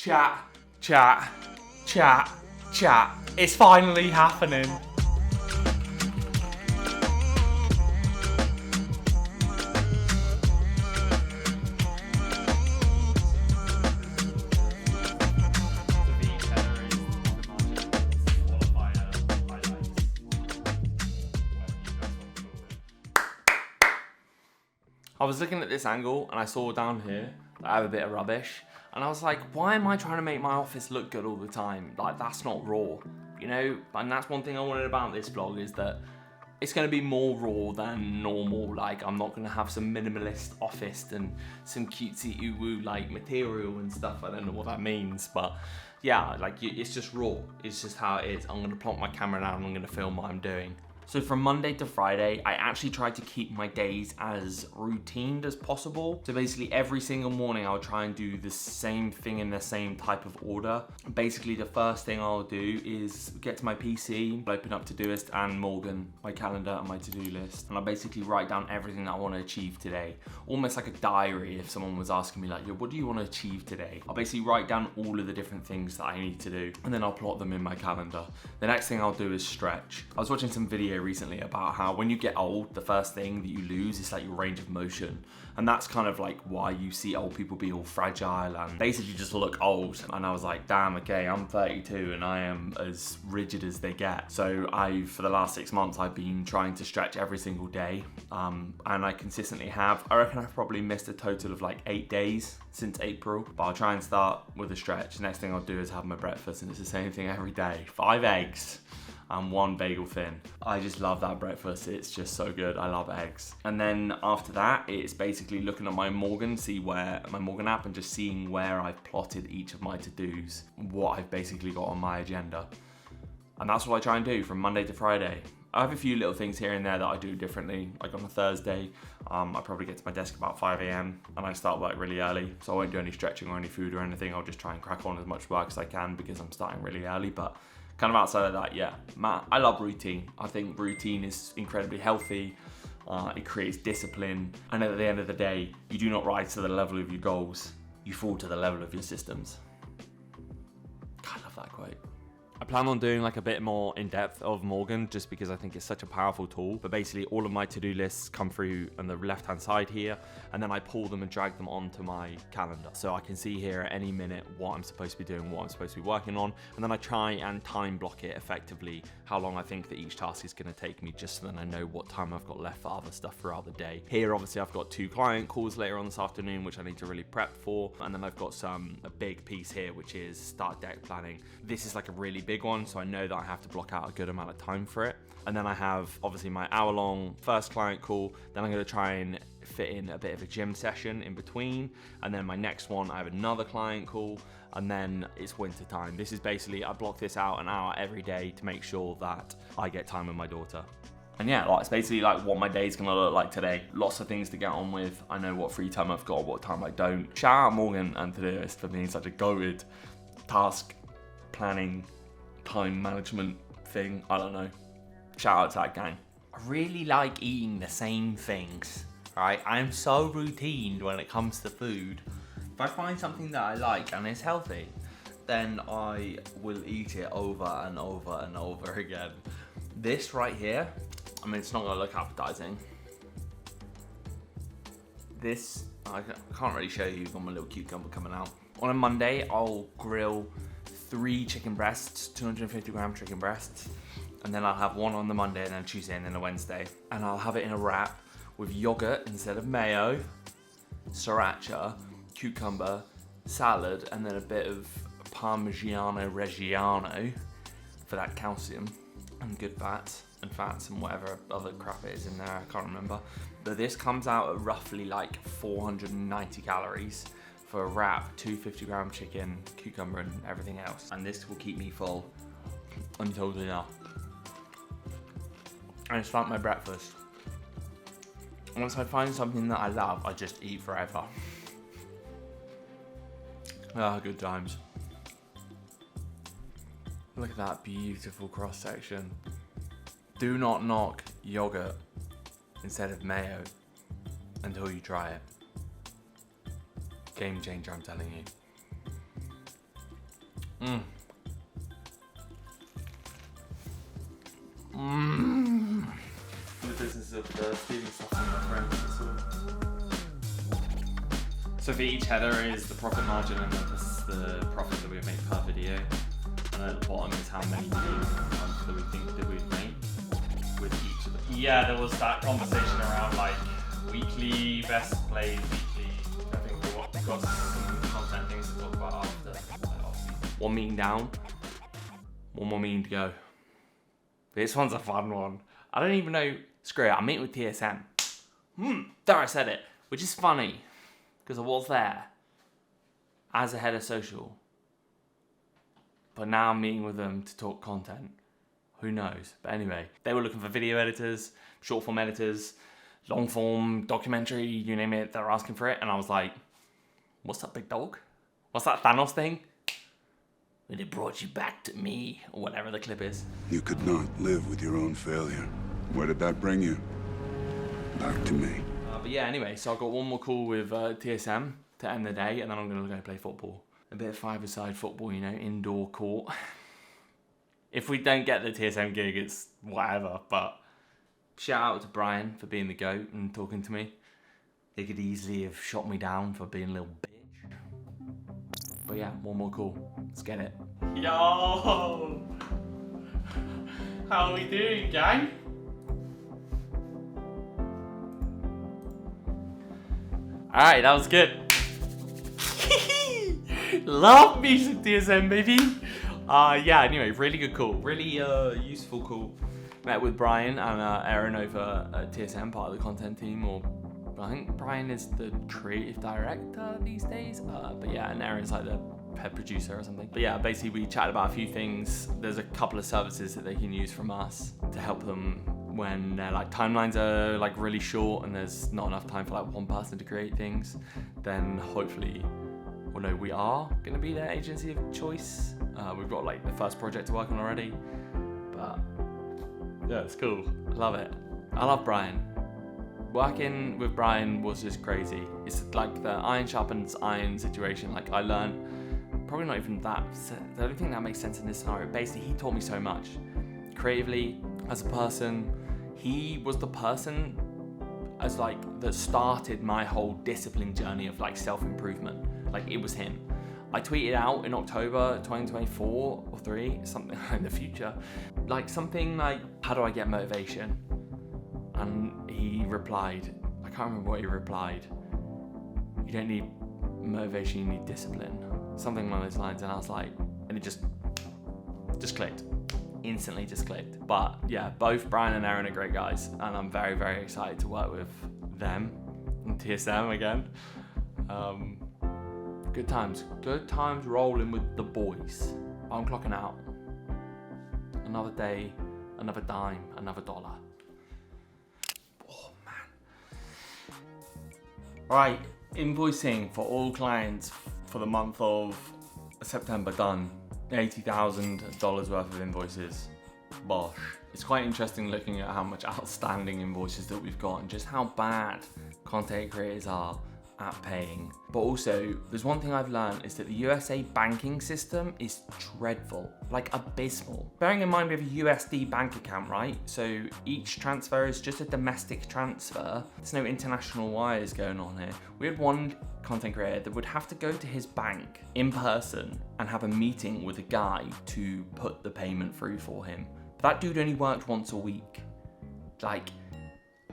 chat, chat, chat, chat. It's finally happening. I was looking at this angle and I saw down here that I have a bit of rubbish. And I was like, why am I trying to make my office look good all the time? Like, that's not raw, you know? And that's one thing I wanted about this vlog, is that it's gonna be more raw than normal. Like, I'm not gonna have some minimalist office and some cutesy ooh-woo like material and stuff. I don't know what that means, but yeah, like, it's just raw. It's just how it is. I'm gonna plonk my camera down and I'm gonna film what I'm doing. So from Monday to Friday, I actually tried to keep my days as routined as possible. So basically every single morning I'll try and do the same thing in the same type of order. Basically the first thing I'll do is get to my PC, open up Todoist and Morgan, my calendar and my to-do list. And I'll basically write down everything that I want to achieve today. Almost like a diary. If someone was asking me like, yo, what do you want to achieve today? I'll basically write down all of the different things that I need to do, and then I'll plot them in my calendar. The next thing I'll do is stretch. I was watching some video recently about how when you get old, the first thing that you lose is like your range of motion. And that's kind of like why you see old people be all fragile and basically just look old. And I was like, damn, okay, I'm 32 and I am as rigid as they get. So for the last 6 months, I've been trying to stretch every single day. And I consistently have. I reckon I've probably missed a total of like 8 days since April, but I'll try and start with a stretch. Next thing I'll do is have my breakfast, and it's the same thing every day. 5 eggs and 1 bagel thin. I just love that breakfast. It's just so good. I love eggs. And then after that, it's basically looking at my Morgan app and just seeing where I've plotted each of my to-dos, what I've basically got on my agenda. And that's what I try and do from Monday to Friday. I have a few little things here and there that I do differently. Like on a Thursday, I probably get to my desk about 5 AM and I start work really early. So I won't do any stretching or any food or anything. I'll just try and crack on as much work as I can because I'm starting really early. But kind of outside of that, yeah, I love routine. I think routine is incredibly healthy. It creates discipline. And at the end of the day, you do not rise to the level of your goals. You fall to the level of your systems. I love that quote. I plan on doing like a bit more in depth of Morgan just because I think it's such a powerful tool. But basically all of my to-do lists come through on the left-hand side here, and then I pull them and drag them onto my calendar. So I can see here at any minute what I'm supposed to be doing, what I'm supposed to be working on. And then I try and time block it effectively, how long I think that each task is gonna take me, just so that I know what time I've got left for other stuff throughout the day. Here, obviously I've got 2 client calls later on this afternoon, which I need to really prep for. And then I've got a big piece here, which is start deck planning. This is like a really big one, so I know that I have to block out a good amount of time for it. And then I have obviously my hour-long first client call. Then I'm going to try and fit in a bit of a gym session in between. And then my next one, I have another client call, and then it's winter time. This is basically, I block this out an hour every day to make sure that I get time with my daughter. And yeah, like, it's basically like what my day's gonna look like today. Lots of things to get on with. I know what free time I've got, what time I don't. Shout out Morgan and Todoist for being such a goated task planning, time management thing. I don't know. Shout out to that gang. I really like eating the same things, right? I'm so routine when it comes to food. If I find something that I like and it's healthy, then I will eat it over and over and over again. This right here, I mean, it's not gonna look appetizing. This, I can't really show you, got my little cucumber coming out. On a Monday, I'll grill 3 chicken breasts, 250 gram chicken breasts, and then I'll have 1 on the Monday, and then Tuesday, and then a Wednesday. And I'll have it in a wrap with yogurt instead of mayo, sriracha, cucumber, salad, and then a bit of Parmigiano Reggiano for that calcium and good fats and whatever other crap it is in there, I can't remember. But this comes out at roughly like 490 calories. For a wrap, 250 gram chicken, cucumber and everything else. And this will keep me full until dinner. And it's like my breakfast. Once I find something that I love, I just eat forever. Ah, good times. Look at that beautiful cross section. Do not knock yogurt instead of mayo until you try it. Game changer, I'm telling you. The business of stealing stuff from my friends. So for each header is the profit margin and the profit that we make per video. And at the bottom is how many videos per month that we think that we'd make with each of them. Yeah, there was that conversation around like weekly best plays, weekly. I think we've got some content things to talk about after. One meeting down, one more meeting to go. This one's a fun one. I don't even know. Screw it, I'm meeting with TSM. There I said it, which is funny because I was there as a head of social. But now I'm meeting with them to talk content. Who knows? But anyway, they were looking for video editors, short form editors, long form, documentary, you name it, they're asking for it. And I was like, what's up, big dog? What's that Thanos thing? And it brought you back to me, or whatever the clip is. You could not live with your own failure. Where did that bring you? Back to me. But yeah, anyway, so I got one more call with TSM to end the day, and then I'm going to go play football. A bit of five-a-side football, you know, indoor court. If we don't get the TSM gig, it's whatever, but shout out to Brian for being the GOAT and talking to me. They could easily have shot me down for being a little bitch. But yeah, one more call. Let's get it. Yo! How are we doing, gang? Alright, that was good. Love me some TSM, baby. Yeah, anyway, really good call. Really useful call. Met with Brian and Aaron over at TSM, part of the content team, or I think Brian is the creative director these days. But yeah, and Aaron's like the head producer or something. But yeah, basically we chatted about a few things. There's a couple of services that they can use from us to help them when their like timelines are like really short and there's not enough time for like one person to create things. Then hopefully, well no, we are gonna be their agency of choice. We've got like the first project to work on already. But yeah, it's cool. I love it. I love Brian. Working with Brian was just crazy. It's like the iron sharpens iron situation. Like I learned, probably not even that, I don't think that makes sense in this scenario. Basically, he taught me so much. Creatively, as a person, he was the person as like that started my whole discipline journey of like self-improvement. Like it was him. I tweeted out in October 2024 or 3, something in the future, like something like, how do I get motivation? And he replied, I can't remember what he replied. You don't need motivation, you need discipline. Something along those lines. And I was like, and it just clicked. Instantly just clicked. But yeah, both Brian and Aaron are great guys. And I'm very, very excited to work with them and TSM again. Good times rolling with the boys. I'm clocking out. Another day, another dime, another dollar. Oh man. Right, invoicing for all clients for the month of September done. $80,000 worth of invoices. Bosh. It's quite interesting looking at how much outstanding invoices that we've got and just how bad content creators are at paying. But also, there's one thing I've learned is that the USA banking system is dreadful, like abysmal. Bearing in mind we have a USD bank account, right? So each transfer is just a domestic transfer. There's no international wires going on here. We had one content creator that would have to go to his bank in person and have a meeting with a guy to put the payment through for him. But that dude only worked once a week. Like,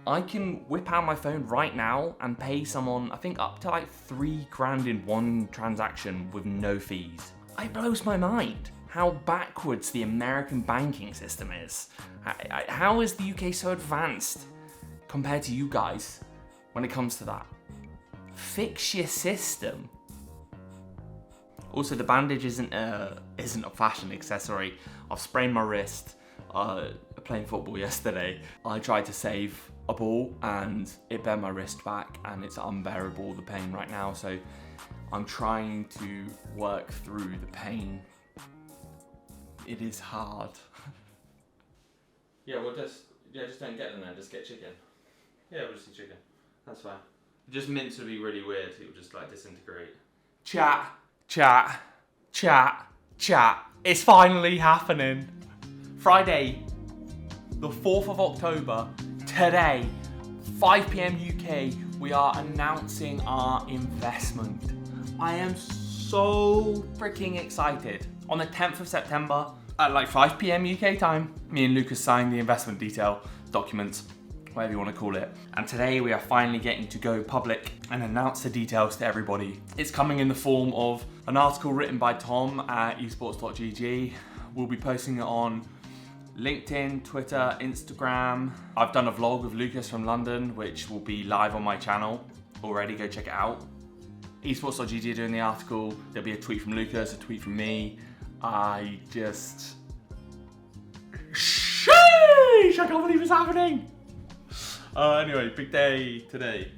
I can whip out my phone right now and pay someone, I think up to like $3,000 in one transaction with no fees. It blows my mind how backwards the American banking system is. How is the UK so advanced compared to you guys when it comes to that? Fix your system. Also, the bandage isn't a fashion accessory. I've sprained my wrist playing football yesterday. I tried to save a ball and it bent my wrist back and it's unbearable, the pain right now. So I'm trying to work through the pain. It is hard. Yeah, just don't get them there, just get chicken. Yeah, we'll just eat chicken. That's fine. Just mince would be really weird, it would just like disintegrate. Chat. Chat, it's finally happening. Friday, the 4th of October, today, 5 PM UK, we are announcing our investment. I am so freaking excited. On the 10th of September, at like 5 PM UK time, me and Lucas signed the investment detail documents, whatever you want to call it. And today we are finally getting to go public and announce the details to everybody. It's coming in the form of an article written by Tom at esports.gg. We'll be posting it on LinkedIn, Twitter, Instagram. I've done a vlog with Lucas from London, which will be live on my channel already. Go check it out. Esports.gg are doing the article. There'll be a tweet from Lucas, a tweet from me. Sheesh, I can't believe it's happening. Anyway, big day today.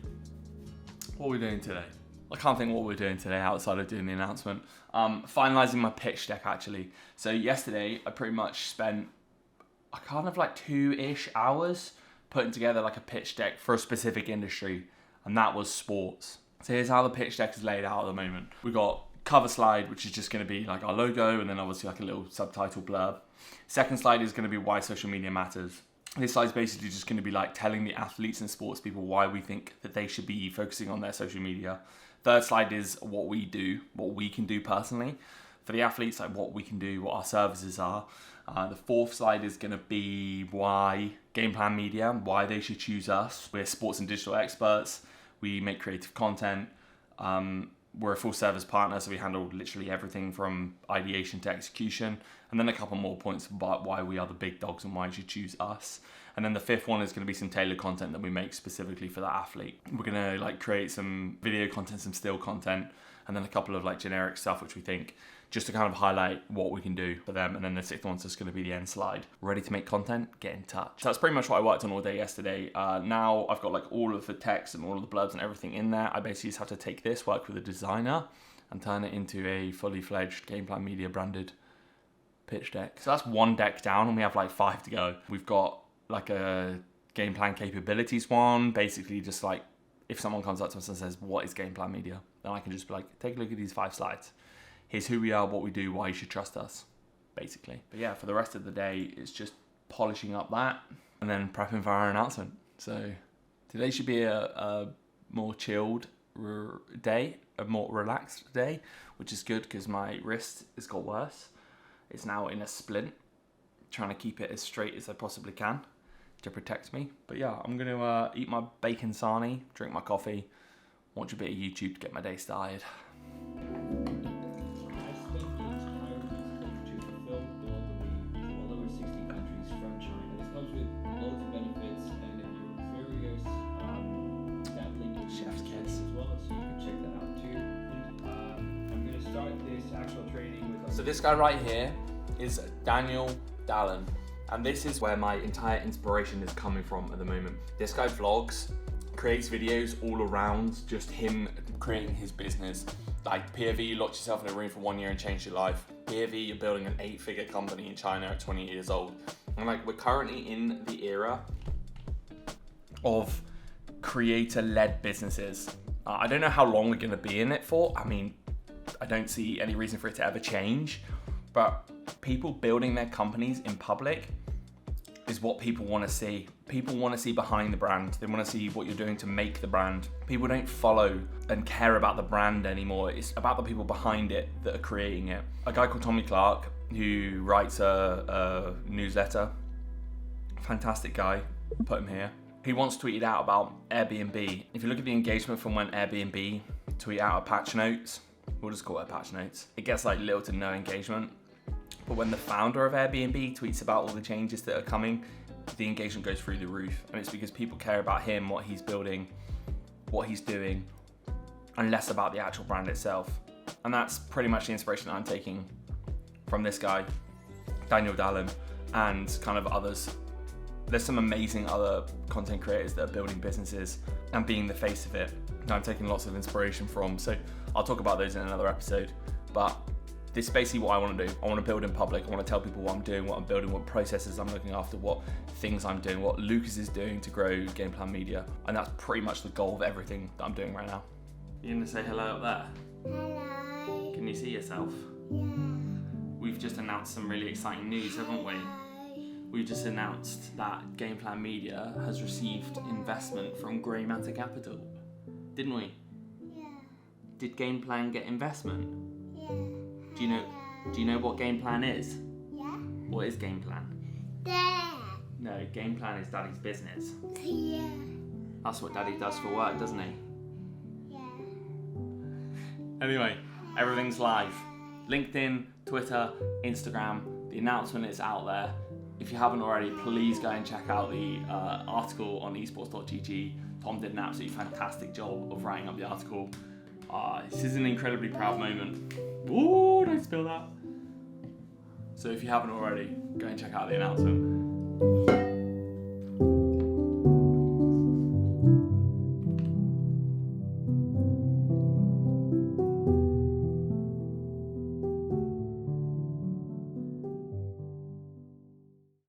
What are we doing today? I can't think what we're doing today outside of doing the announcement. Finalizing my pitch deck actually. So yesterday I pretty much spent a kind of like 2-ish hours putting together like a pitch deck for a specific industry, and that was sports. So here's how the pitch deck is laid out at the moment. We've got cover slide, which is just going to be like our logo, and then obviously like a little subtitle blurb. Second slide is going to be why social media matters. This slide is basically just going to be like telling the athletes and sports people why we think that they should be focusing on their social media. Third slide is what we do, what we can do personally. For the athletes, like what we can do, what our services are. The fourth slide is going to be why Gameplan Media, why they should choose us. We're sports and digital experts. We make creative content. We're a full service partner, so we handle literally everything from ideation to execution. And then a couple more points about why we are the big dogs and why you should choose us. And then the fifth one is going to be some tailored content that we make specifically for that athlete. We're going to like create some video content, some still content, and then a couple of like generic stuff, which we think just to kind of highlight what we can do for them. And then the sixth one's just going to be the end slide. Ready to make content? Get in touch. So that's pretty much what I worked on all day yesterday. Now I've got like all of the text and all of the blurbs and everything in there. I basically just have to take this, work with a designer, and turn it into a fully fledged Gameplan Media branded pitch deck. So that's one deck down, and we have like 5 to go. We've got like a game plan capabilities one, basically just like if someone comes up to us and says, what is Gameplan Media? Then I can just be like, take a look at these 5 slides. Here's who we are, what we do, why you should trust us, basically. But yeah, for the rest of the day, it's just polishing up that and then prepping for our announcement. So today should be a more chilled day, a more relaxed day, which is good because my wrist has got worse. It's now in a splint, trying to keep it as straight as I possibly can to protect me. But yeah, I'm going to eat my bacon sarnie, drink my coffee, watch a bit of YouTube to get my day started. So this guy right here is Daniel Dallin, and this is where my entire inspiration is coming from at the moment. This guy vlogs, creates videos all around just him creating his business. Like POV, you locked yourself in a room for 1 year and changed your life. POV, you're building an 8-figure company in China at 20 years old. And like we're currently in the era of creator-led businesses. I don't know how long we're gonna be in it for. I mean, I don't see any reason for it to ever change, but people building their companies in public is what people want to see. People want to see behind the brand. They want to see what you're doing to make the brand. People don't follow and care about the brand anymore. It's about the people behind it that are creating it. A guy called Tommy Clark, who writes a newsletter, fantastic guy, put him here. He once tweeted out about Airbnb. If you look at the engagement from when Airbnb tweet out a patch notes, we'll just call it patch notes, it gets like little to no engagement. But when the founder of Airbnb tweets about all the changes that are coming, the engagement goes through the roof. And it's because people care about him, what he's building, what he's doing, and less about the actual brand itself. And that's pretty much the inspiration that I'm taking from this guy, Daniel Dallin, and kind of others. There's some amazing other content creators that are building businesses and being the face of it that I'm taking lots of inspiration from. So I'll talk about those in another episode. But this is basically what I want to do. I want to build in public. I want to tell people what I'm doing, what I'm building, what processes I'm looking after, what things I'm doing, what Lucas is doing to grow Gameplan Media. And that's pretty much the goal of everything that I'm doing right now. You gonna say hello up there? Hello. Can you see yourself? Yeah. we've just announced some really exciting news, haven't we? We've just announced that Gameplan Media has received investment from Grey Matter Capital, didn't we? Yeah. Did Gameplan get investment? Yeah. Do you know what Gameplan is? Yeah. What is Gameplan? Dad. No, Gameplan is Daddy's business. Yeah. That's what Daddy does for work, doesn't he? Yeah. Anyway, everything's live. LinkedIn, Twitter, Instagram, the announcement is out there. If you haven't already, please go and check out the article on esports.gg. Tom did an absolutely fantastic job of writing up the article. This is an incredibly proud moment. Ooh, don't spill that. So if you haven't already, go and check out the announcement.